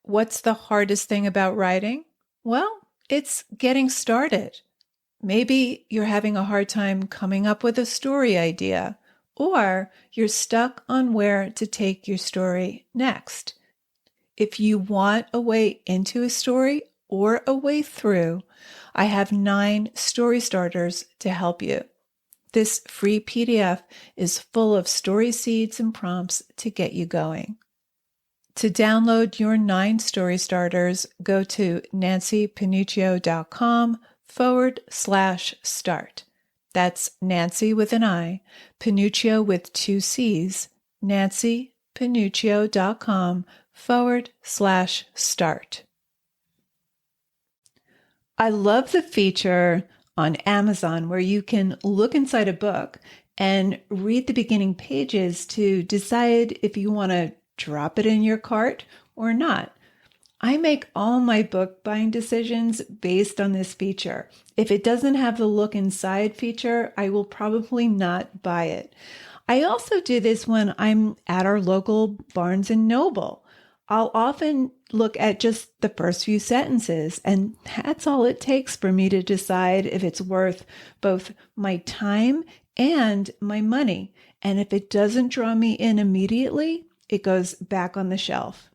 What's the hardest thing about writing? Well, it's getting started. Maybe you're having a hard time coming up with a story idea, or you're stuck on where to take your story next. If you want a way into a story or a way through, I have 9 story starters to help you. This free PDF is full of story seeds and prompts to get you going. To download your 9 story starters, go to nancypanuccio.com/start. That's Nancy with an I, Panuccio with 2 C's, nancypanuccio.com/start. I love the feature on Amazon where you can look inside a book and read the beginning pages to decide if you want to drop it in your cart or not. I make all my book buying decisions based on this feature. If it doesn't have the look inside feature, I will probably not buy it. I also do this when I'm at our local Barnes & Noble. I'll often look at just the first few sentences, and that's all it takes for me to decide if it's worth both my time and my money. And if it doesn't draw me in immediately, it goes back on the shelf.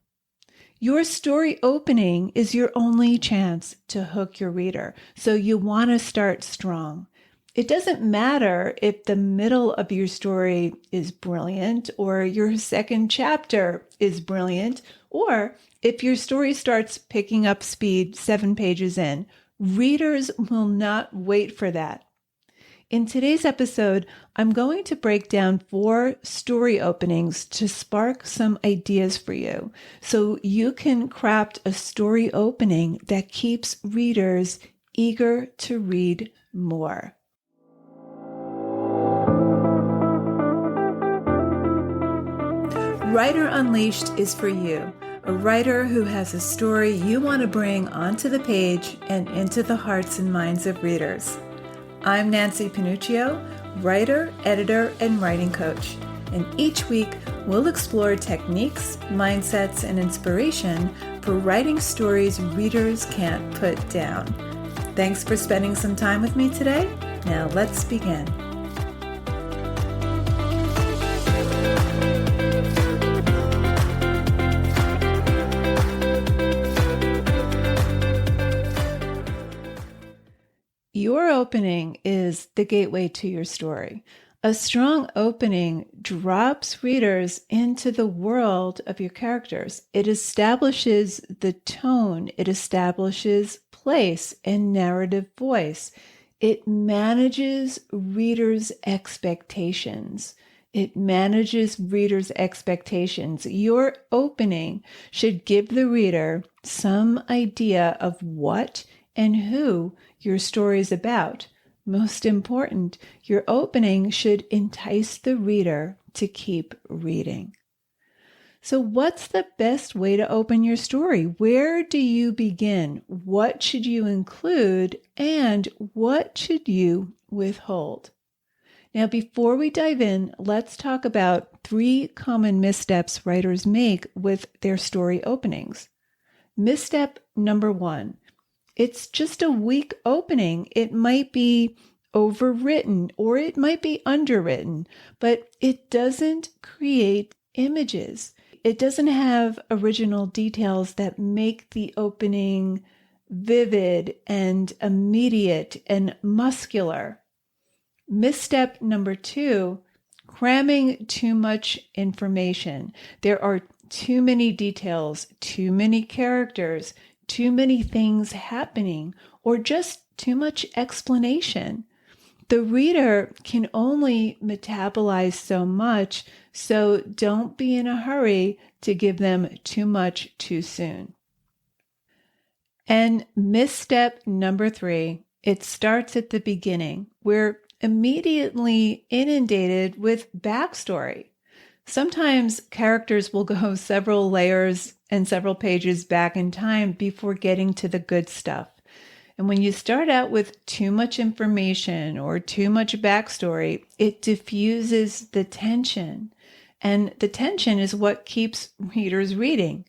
Your story opening is your only chance to hook your reader, so you want to start strong. It doesn't matter if the middle of your story is brilliant or your second chapter is brilliant, or if your story starts picking up speed 7 pages in. Readers will not wait for that. In today's episode, I'm going to break down 4 story openings to spark some ideas for you so you can craft a story opening that keeps readers eager to read more. Writer Unleashed is for you, a writer who has a story you want to bring onto the page and into the hearts and minds of readers. I'm Nancy Panuccio, writer, editor, and writing coach. And each week, we'll explore techniques, mindsets, and inspiration for writing stories readers can't put down. Thanks for spending some time with me today. Now let's begin. Your opening is the gateway to your story. A strong opening drops readers into the world of your characters. It establishes the tone. It establishes place and narrative voice. It manages readers' expectations. Your opening should give the reader some idea of what and who your story is about. Most important, your opening should entice the reader to keep reading. So what's the best way to open your story? Where do you begin? What should you include? And what should you withhold? Now, before we dive in, let's talk about 3 common missteps writers make with their story openings. Misstep number 1. It's just a weak opening. It might be overwritten or it might be underwritten, but it doesn't create images. It doesn't have original details that make the opening vivid and immediate and muscular. Misstep number 2, cramming too much information. There are too many details, too many characters, too many things happening, or just too much explanation. The reader can only metabolize so much, so don't be in a hurry to give them too much too soon. And misstep number 3, it starts at the beginning. We're immediately inundated with backstory. Sometimes characters will go several layers and several pages back in time before getting to the good stuff. And when you start out with too much information or too much backstory, it diffuses the tension. And the tension is what keeps readers reading.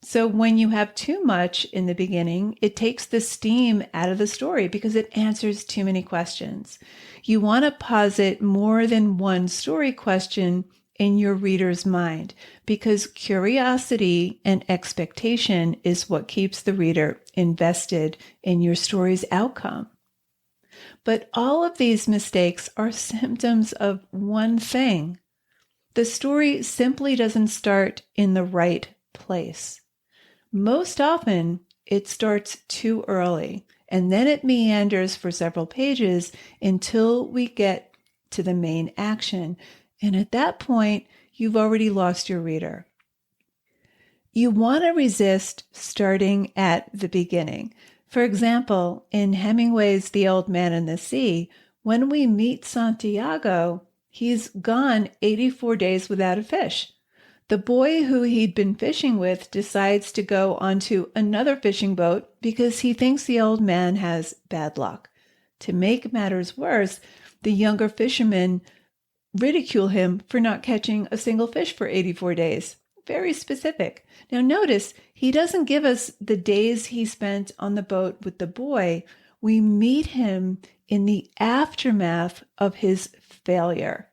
So when you have too much in the beginning, it takes the steam out of the story because it answers too many questions. You want to posit more than one story question in your reader's mind because curiosity and expectation is what keeps the reader invested in your story's outcome. But all of these mistakes are symptoms of one thing. The story simply doesn't start in the right place. Most often, it starts too early, and then it meanders for several pages until we get to the main action. And at that point, you've already lost your reader. You want to resist starting at the beginning. For example, in Hemingway's The Old Man and the Sea, when we meet Santiago, he's gone 84 days without a fish. The boy who he'd been fishing with decides to go onto another fishing boat because he thinks the old man has bad luck. To make matters worse, the younger fishermen ridicule him for not catching a single fish for 84 days. Very specific. Now notice, he doesn't give us the days he spent on the boat with the boy. We meet him in the aftermath of his failure.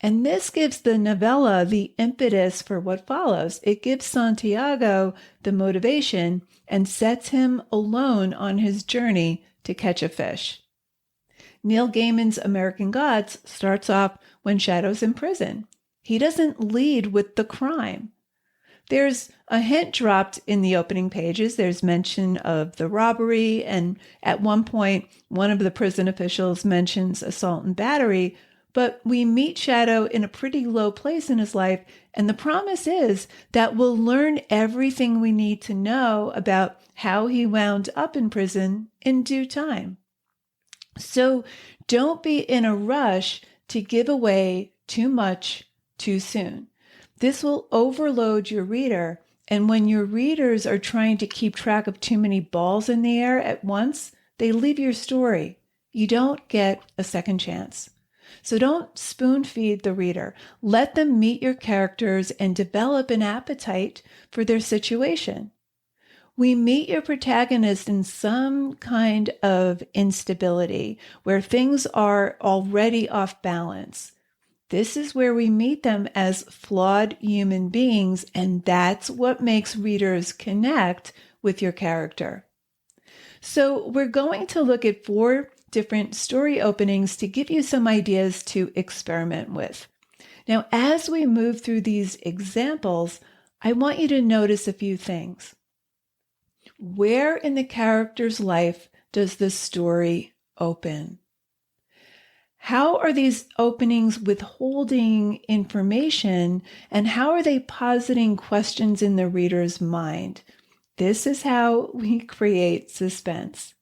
And this gives the novella the impetus for what follows. It gives Santiago the motivation and sets him alone on his journey to catch a fish. Neil Gaiman's American Gods starts off when Shadow's in prison. He doesn't lead with the crime. There's a hint dropped in the opening pages. There's mention of the robbery, and at one point, one of the prison officials mentions assault and battery, but we meet Shadow in a pretty low place in his life, and the promise is that we'll learn everything we need to know about how he wound up in prison in due time. So don't be in a rush to give away too much too soon. This will overload your reader, and when your readers are trying to keep track of too many balls in the air at once, they leave your story. You don't get a second chance. So don't spoon feed the reader. Let them meet your characters and develop an appetite for their situation. We meet your protagonist in some kind of instability where things are already off balance. This is where we meet them as flawed human beings, and that's what makes readers connect with your character. So we're going to look at 4 different story openings to give you some ideas to experiment with. Now, as we move through these examples, I want you to notice a few things. Where in the character's life does the story open? How are these openings withholding information, and how are they positing questions in the reader's mind? This is how we create suspense.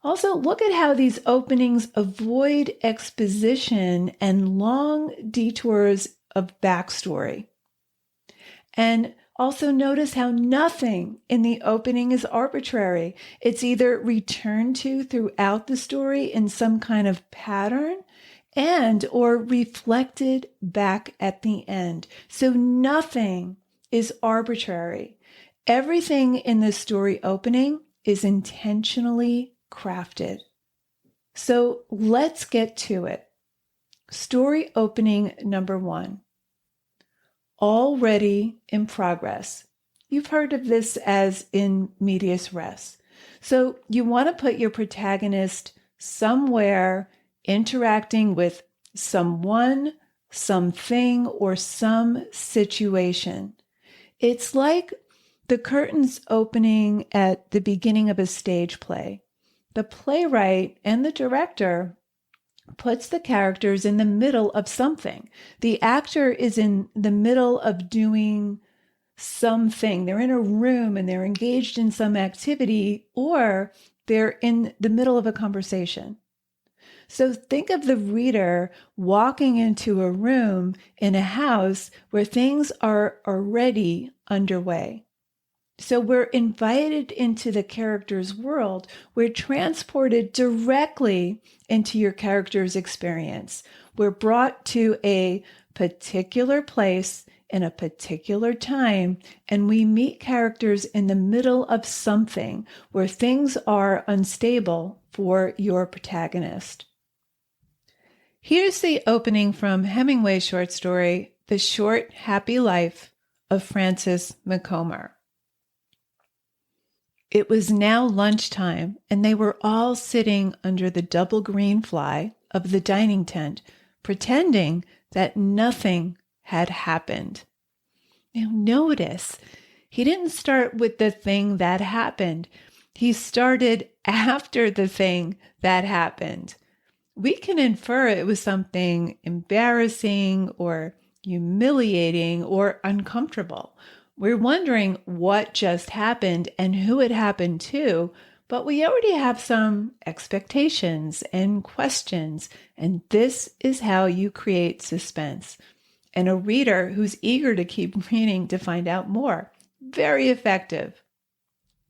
Also, look at how these openings avoid exposition and long detours of backstory. And also notice how nothing in the opening is arbitrary. It's either returned to throughout the story in some kind of pattern and or reflected back at the end. So nothing is arbitrary. Everything in the story opening is intentionally crafted. So let's get to it. Story opening number 1. Already in progress. You've heard of this as in medias res. So you want to put your protagonist somewhere interacting with someone, something, or some situation. It's like the curtains opening at the beginning of a stage play. The playwright and the director puts the characters in the middle of something. The actor is in the middle of doing something. They're in a room and they're engaged in some activity, or they're in the middle of a conversation. So think of the reader walking into a room in a house where things are already underway. So we're invited into the character's world. We're transported directly into your character's experience. We're brought to a particular place in a particular time, and we meet characters in the middle of something where things are unstable for your protagonist. Here's the opening from Hemingway's short story, The Short, Happy Life of Frances McComber. It was now lunchtime, and they were all sitting under the double green fly of the dining tent, pretending that nothing had happened. Now notice, he didn't start with the thing that happened. He started after the thing that happened. We can infer it was something embarrassing or humiliating or uncomfortable. We're wondering what just happened and who it happened to, but we already have some expectations and questions, and this is how you create suspense. And a reader who's eager to keep reading to find out more. Very effective.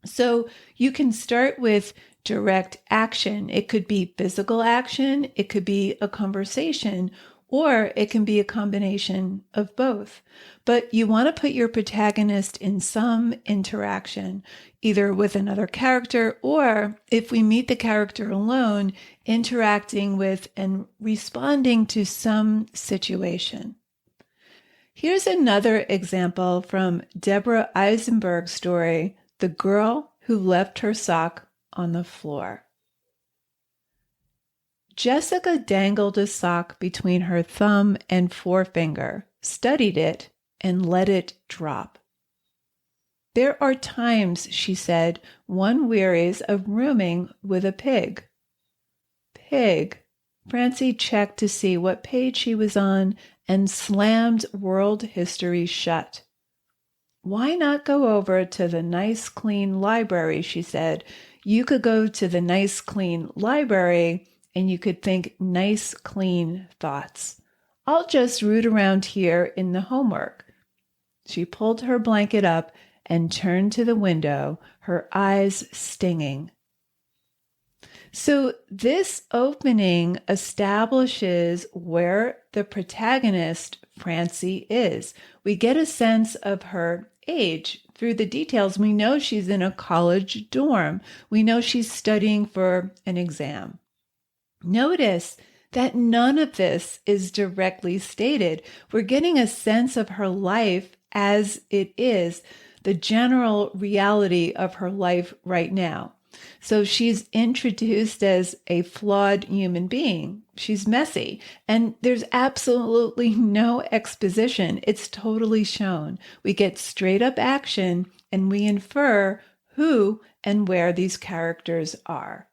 So you can start with direct action. It could be physical action, it could be a conversation, or it can be a combination of both. But you want to put your protagonist in some interaction, either with another character, or if we meet the character alone, interacting with and responding to some situation. Here's another example from Deborah Eisenberg's story, The Girl Who Left Her Sock on the Floor. Jessica dangled a sock between her thumb and forefinger, studied it, and let it drop. There are times, she said, one wearies of rooming with a pig. Pig. Francie checked to see what page she was on and slammed world history shut. Why not go over to the nice, clean library, she said. You could go to the nice, clean library and you could think nice, clean thoughts. I'll just root around here in the homework. She pulled her blanket up and turned to the window, her eyes stinging. So this opening establishes where the protagonist, Francie, is. We get a sense of her age through the details. We know she's in a college dorm. We know she's studying for an exam. Notice that none of this is directly stated. We're getting a sense of her life as it is, the general reality of her life right now. So she's introduced as a flawed human being. She's messy, and there's absolutely no exposition. It's totally shown. We get straight up action, and we infer who and where these characters are.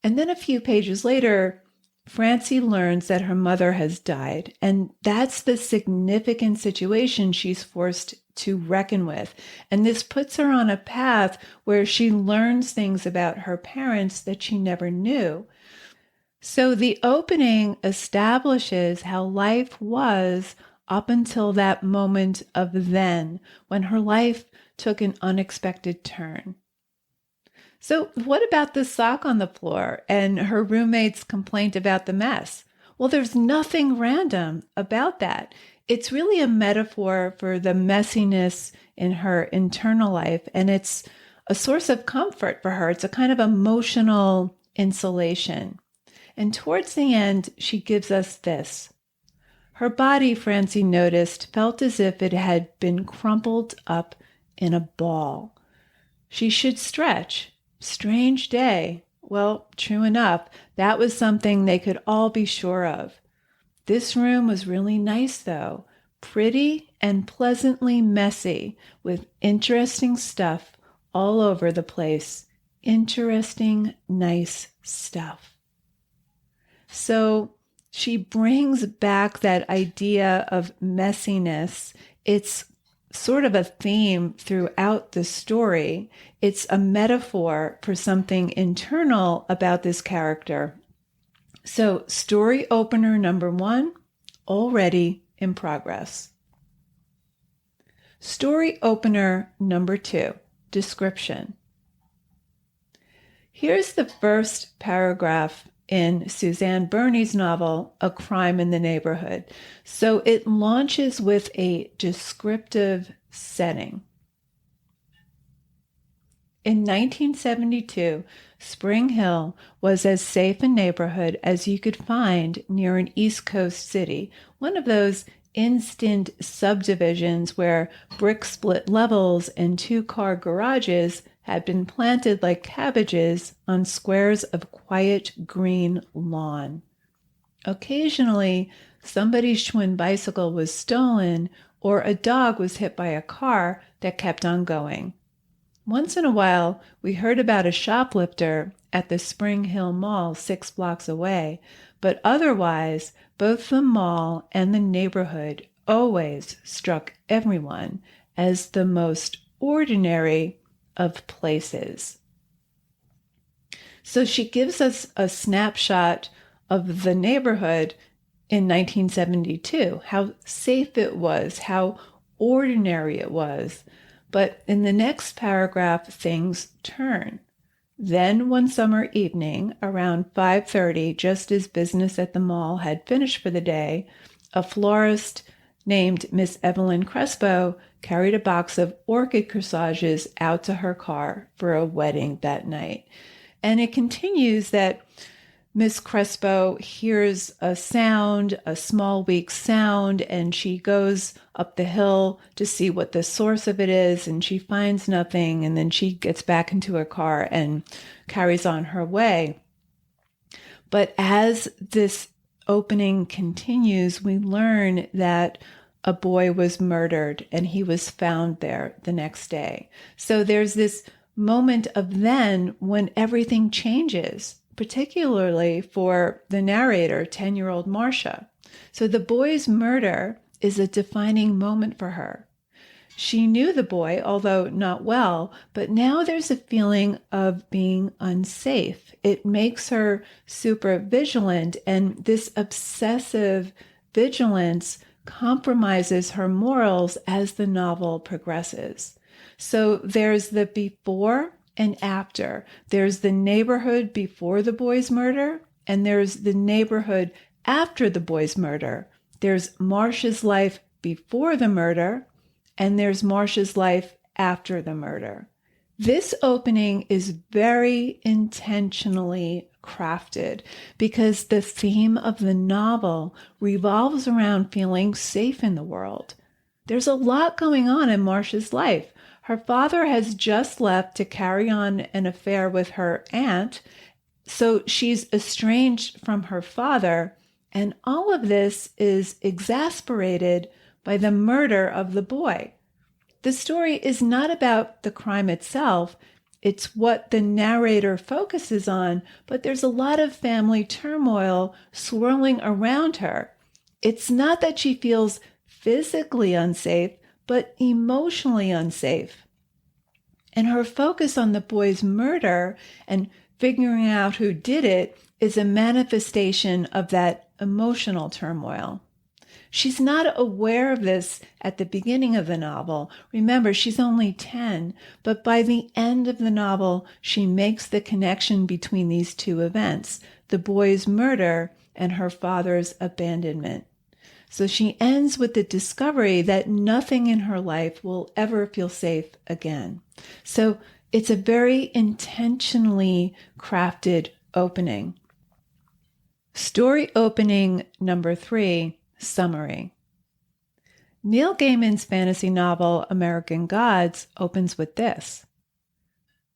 And then a few pages later, Francie learns that her mother has died, and that's the significant situation she's forced to reckon with. And this puts her on a path where she learns things about her parents that she never knew. So the opening establishes how life was up until that moment of then, when her life took an unexpected turn. So what about the sock on the floor and her roommate's complaint about the mess? Well, there's nothing random about that. It's really a metaphor for the messiness in her internal life, and it's a source of comfort for her. It's a kind of emotional insulation. And towards the end, she gives us this. Her body, Francie noticed, felt as if it had been crumpled up in a ball. She should stretch. Strange day. Well, true enough, that was something they could all be sure of. This room was really nice, though. Pretty and pleasantly messy, with interesting stuff all over the place. Interesting, nice stuff. So she brings back that idea of messiness. It's sort of a theme throughout the story. It's a metaphor for something internal about this character. So story opener number 1, already in progress. Story opener number 2, description. Here's the first paragraph in Suzanne Burney's novel, A Crime in the Neighborhood. So it launches with a descriptive setting. In 1972, Spring Hill was as safe a neighborhood as you could find near an East Coast city, one of those instant subdivisions where brick split levels and two-car garages had been planted like cabbages on squares of quiet green lawn. Occasionally, somebody's Schwinn bicycle was stolen or a dog was hit by a car that kept on going. Once in a while, we heard about a shoplifter at the Spring Hill Mall 6 blocks away, but otherwise, both the mall and the neighborhood always struck everyone as the most ordinary of places. So she gives us a snapshot of the neighborhood in 1972, how safe it was, how ordinary it was. But in the next paragraph, things turn. Then one summer evening, around 5:30, just as business at the mall had finished for the day, a florist named Miss Evelyn Crespo carried a box of orchid corsages out to her car for a wedding that night. And it continues that Miss Crespo hears a sound, a small, weak sound, and she goes up the hill to see what the source of it is, and she finds nothing, and then she gets back into her car and carries on her way. But as this opening continues, we learn that a boy was murdered, and he was found there the next day. So there's this moment of then when everything changes, particularly for the narrator, 10-year-old Marcia. So the boy's murder is a defining moment for her. She knew the boy, although not well, but now there's a feeling of being unsafe. It makes her super vigilant, and this obsessive vigilance compromises her morals as the novel progresses. So there's the before and after. There's the neighborhood before the boy's murder, and there's the neighborhood after the boy's murder. There's Marcia's life before the murder, and there's Marcia's life after the murder. This opening is very intentionally crafted because the theme of the novel revolves around feeling safe in the world. There's a lot going on in Marcia's life. Her father has just left to carry on an affair with her aunt, so she's estranged from her father, and all of this is exasperated by the murder of the boy. The story is not about the crime itself, it's what the narrator focuses on, but there's a lot of family turmoil swirling around her. It's not that she feels physically unsafe, but emotionally unsafe. And her focus on the boy's murder and figuring out who did it is a manifestation of that emotional turmoil. She's not aware of this at the beginning of the novel. Remember, she's only 10, but by the end of the novel, she makes the connection between these two events, the boy's murder and her father's abandonment. So she ends with the discovery that nothing in her life will ever feel safe again. So it's a very intentionally crafted opening. Story opening number 3, summary. Neil Gaiman's fantasy novel, American Gods, opens with this.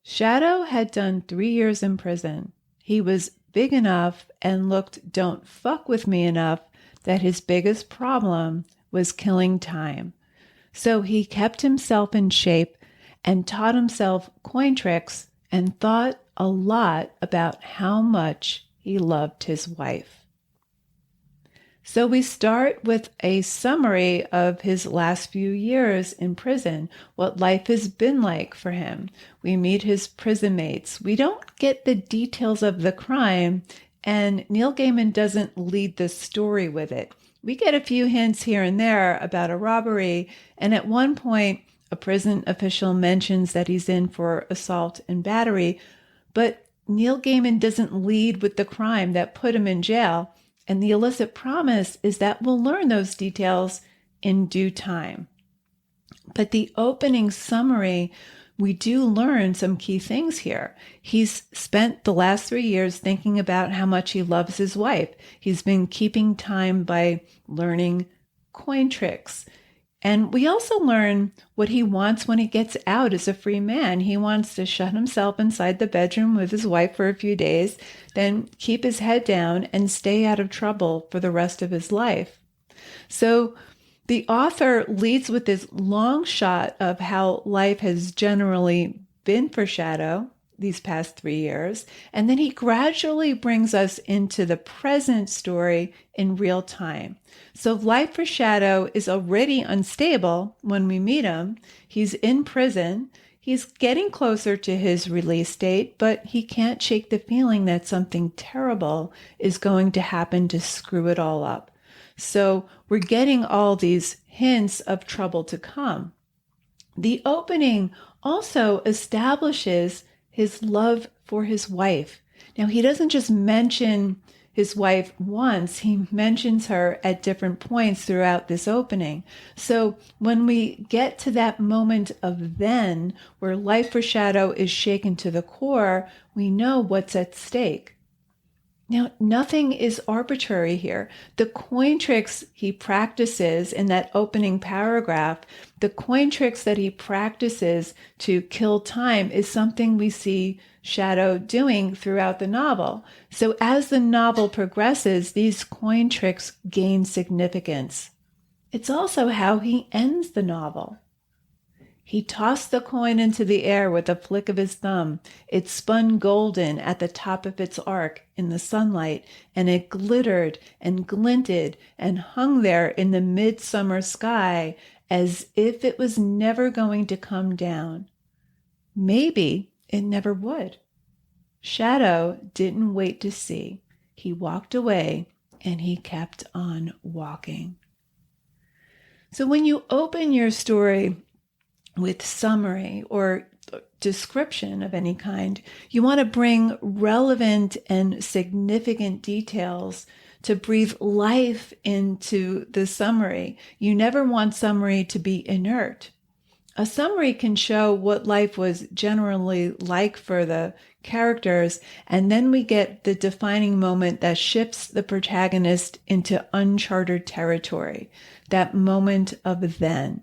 Shadow had done 3 years in prison. He was big enough and looked don't fuck with me enough that his biggest problem was killing time. So he kept himself in shape and taught himself coin tricks and thought a lot about how much he loved his wife. So we start with a summary of his last few years in prison, what life has been like for him. We meet his prison mates. We don't get the details of the crime, and Neil Gaiman doesn't lead the story with it. We get a few hints here and there about a robbery, and at one point, a prison official mentions that he's in for assault and battery, but Neil Gaiman doesn't lead with the crime that put him in jail, and the illicit promise is that we'll learn those details in due time. But the opening summary, we do learn some key things here. He's spent the last 3 years thinking about how much he loves his wife. He's been keeping time by learning coin tricks. And we also learn what he wants when he gets out as a free man. He wants to shut himself inside the bedroom with his wife for a few days, then keep his head down and stay out of trouble for the rest of his life. So the author leads with this long shot of how life has generally been for Shadow these past 3 years, and then he gradually brings us into the present story in real time. So life for Shadow is already unstable when we meet him. He's in prison. He's getting closer to his release date, but he can't shake the feeling that something terrible is going to happen to screw it all up. So we're getting all these hints of trouble to come. The opening also establishes his love for his wife. Now, he doesn't just mention his wife once, he mentions her at different points throughout this opening. So when we get to that moment of then, where life for Shadow is shaken to the core, we know what's at stake. Now, nothing is arbitrary here. The coin tricks he practices in that opening paragraph, the coin tricks that he practices to kill time is something we see Shadow doing throughout the novel. So as the novel progresses, these coin tricks gain significance. It's also how he ends the novel. He tossed the coin into the air with a flick of his thumb. It spun golden at the top of its arc in the sunlight, and it glittered and glinted and hung there in the midsummer sky as if it was never going to come down. Maybe it never would. Shadow didn't wait to see. He walked away, and he kept on walking. So when you open your story with summary or description of any kind, you want to bring relevant and significant details to breathe life into the summary. You never want summary to be inert. A summary can show what life was generally like for the characters, and then we get the defining moment that shifts the protagonist into uncharted territory, that moment of then.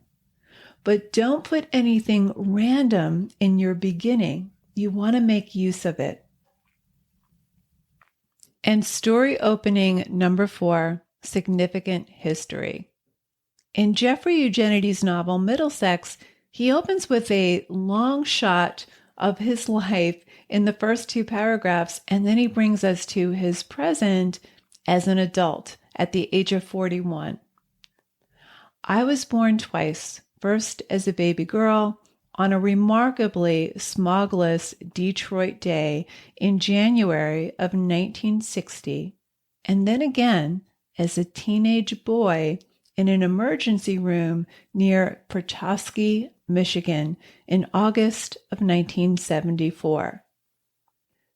But don't put anything random in your beginning. You want to make use of it. And story opening number 4, significant history. In Jeffrey Eugenides' novel, Middlesex, he opens with a long shot of his life in the first 2 paragraphs, and then he brings us to his present as an adult at the age of 41. I was born twice, first as a baby girl on a remarkably smogless Detroit day in January of 1960, and then again as a teenage boy in an emergency room near Petoskey, Michigan in August of 1974.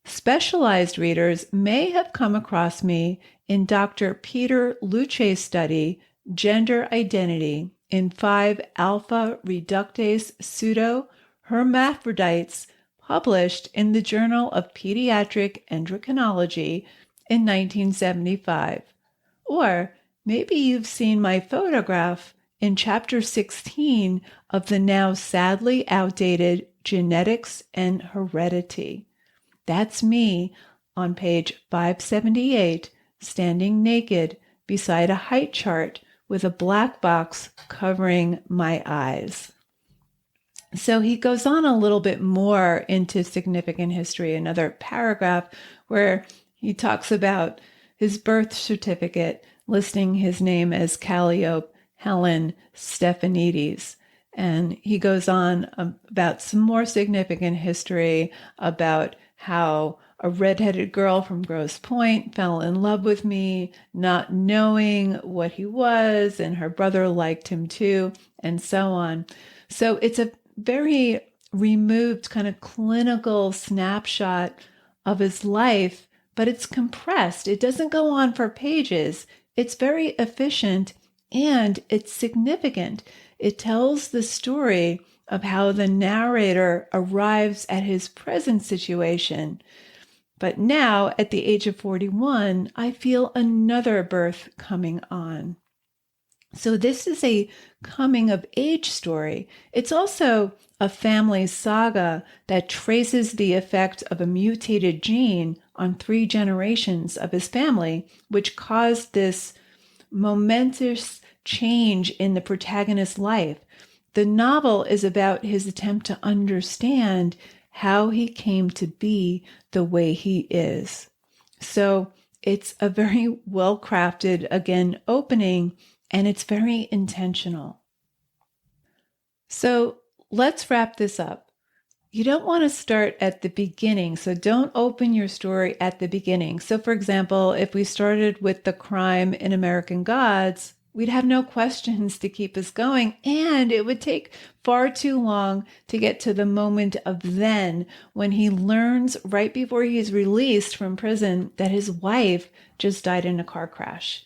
Specialized readers may have come across me in Dr. Peter Luce's study, Gender Identity, in 5 alpha reductase pseudo-hermaphrodites published in the Journal of Pediatric Endocrinology in 1975. Or maybe you've seen my photograph in Chapter 16 of the now sadly outdated Genetics and Heredity. That's me on page 578, standing naked beside a height chart with a black box covering my eyes. So he goes on a little bit more into significant history, another paragraph where he talks about his birth certificate listing his name as Calliope Helen Stephanides. And he goes on about some more significant history about how a redheaded girl from Grosse Pointe fell in love with me, not knowing what he was, and her brother liked him too, and so on. So it's a very removed kind of clinical snapshot of his life, but it's compressed. It doesn't go on for pages. It's very efficient and it's significant. It tells the story of how the narrator arrives at his present situation. But now, at the age of 41, I feel another birth coming on. So this is a coming of age story. It's also a family saga that traces the effect of a mutated gene on 3 generations of his family, which caused this momentous change in the protagonist's life. The novel is about his attempt to understand how he came to be the way he is. So it's a very well-crafted, again, opening, and it's very intentional. So let's wrap this up. You don't want to start at the beginning, so don't open your story at the beginning. So for example, if we started with the crime in American Gods, we'd have no questions to keep us going, and it would take far too long to get to the moment of then, when he learns right before he's released from prison that his wife just died in a car crash.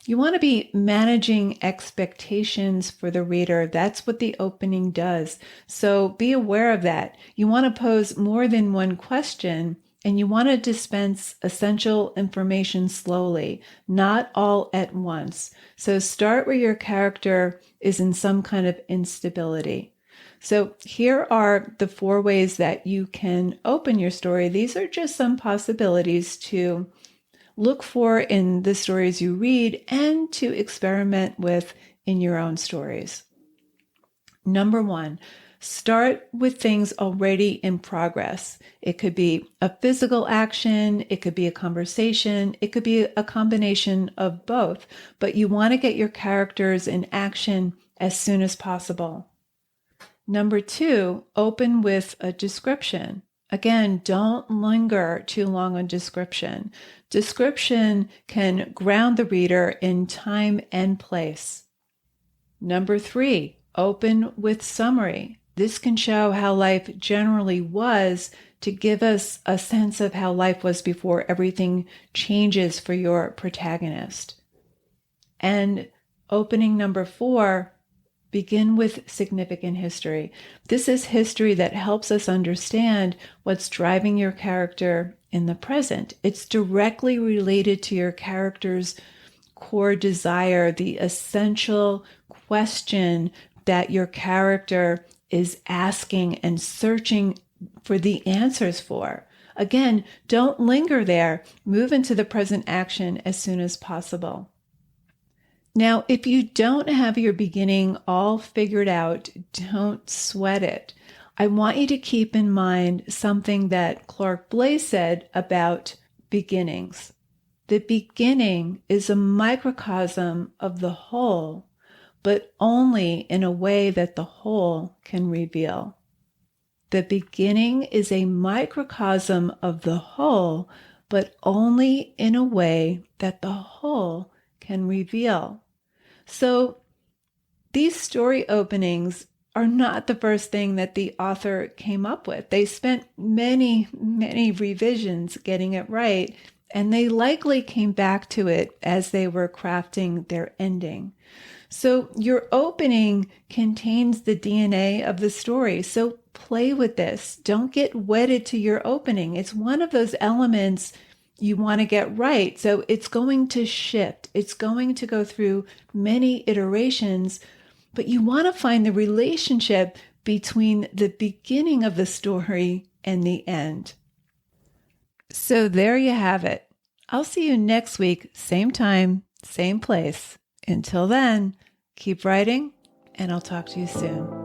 You want to be managing expectations for the reader. That's what the opening does. So be aware of that. You want to pose more than one question, and you want to dispense essential information slowly, not all at once. So start where your character is in some kind of instability. So here are the 4 ways that you can open your story. These are just some possibilities to look for in the stories you read and to experiment with in your own stories. Number 1, start with things already in progress. It could be a physical action, it could be a conversation, it could be a combination of both, but you want to get your characters in action as soon as possible. Number 2, open with a description. Again, don't linger too long on description. Description can ground the reader in time and place. Number 3, open with summary. This can show how life generally was to give us a sense of how life was before everything changes for your protagonist. And opening number 4, begin with significant history. This is history that helps us understand what's driving your character in the present. It's directly related to your character's core desire, the essential question that your character is asking and searching for the answers for. Again, don't linger there. Move into the present action as soon as possible. Now, if you don't have your beginning all figured out, don't sweat it. I want you to keep in mind something that Clark Blay said about beginnings. The beginning is a microcosm of the whole, but only in a way that the whole can reveal. The beginning is a microcosm of the whole, but only in a way that the whole can reveal. So these story openings are not the first thing that the author came up with. They spent many, many revisions getting it right, and they likely came back to it as they were crafting their ending. So your opening contains the DNA of the story. So play with this. Don't get wedded to your opening. It's one of those elements you want to get right. So it's going to shift. It's going to go through many iterations, but you want to find the relationship between the beginning of the story and the end. So there you have it. I'll see you next week, same time, same place. Until then, keep writing, and I'll talk to you soon.